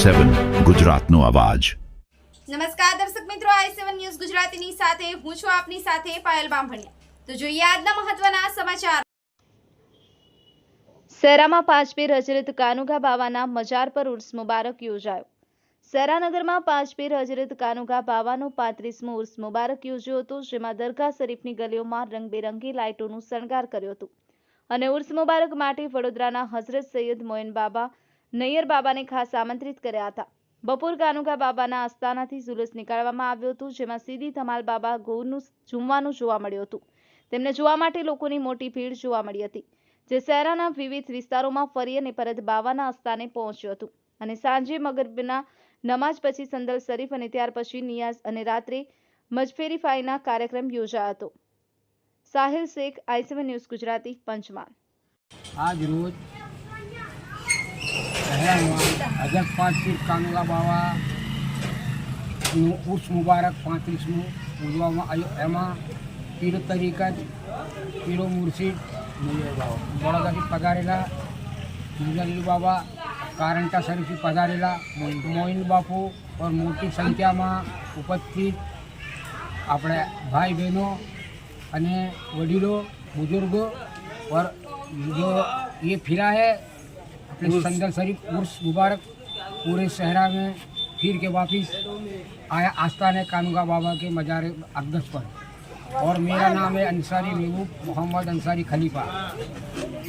i7 ગુજરાતનો અવાજ। નમસ્કાર દર્શક મિત્રો, i7 ન્યૂઝ ગુજરાતીની સાથે હું છું આપની સાથે પાયલ બામભણિયા। તો જોઈએ આજના મહત્વના સમાચાર। શહેરામાં પાંચપીર હજરત કાનુગા બાવાના મજાર પર ઉર્સ મુબારક યોજાયો। શહેરાનગરમાં પાંચપીર હજરત કાનુગા બાવાનો 35મો ઉર્સ મુબારક યોજ્યો હતો, જેમાં દરગાહ શરીફની ગલીઓમાં રંગબેરંગી લાઇટોનું શણગાર કર્યો હતો અને ઉર્સ મુબારક માટે વડોદરાના હઝરત સૈયદ મોઇન બાબા નૈયર બાબાને ખાસ આમંત્રિત કર્યા હતા। બપોર કાનુગા બાબાના આસ્થાનાથી જુલુસ નીકાળવામાં આવ્યું હતું, જેમાં સીધી ધમાલ બાબા ગોરનું ઝૂમવાનું જોવા મળ્યું હતું। તેમને જોવા માટે લોકોની મોટી ભીડ જોવા મળી હતી, જે શહેરના વિવિધ વિસ્તારોમાં ફરી અને પરત બાવાના આસ્થાને પહોંચ્યું હતું અને સાંજે મગરિબના નમાઝ પછી સંદલ શરીફ અને ત્યાર પછી નિયાઝ અને રાત્રે મજફેરીફાઈના કાર્યક્રમ યોજાયો હતો। Sahil Shaikh, i7 news Gujarati, Panchmahal. આજ રોજ શહેરમાં હજરત પાંચપીર કાનુગા બાવાનું ઉર્સ મુબારક 35મું ઉજવવામાં આવ્યું। એમાં પીરો તરીકત, પીરો મુર્શિદ બड़ौदाથી પધારેલા મુજલ્લી બાબા, કારંટા શરીફથી પધારેલા મોઇન બાપુ और મોટી સંખ્યામાં ઉપસ્થિત આપણે ભાઈ બહેનો અને વડીલો बुजुर्गों और जो ये फिरा है अपने संदल शरीफ उर्स मुबारक पूरे शहरा में फिर के वापिस आया आस्थान कानुगा बाबा के मजार अक़दस पर। और मेरा नाम है अंसारी महबूब मोहम्मद अंसारी खलीफा।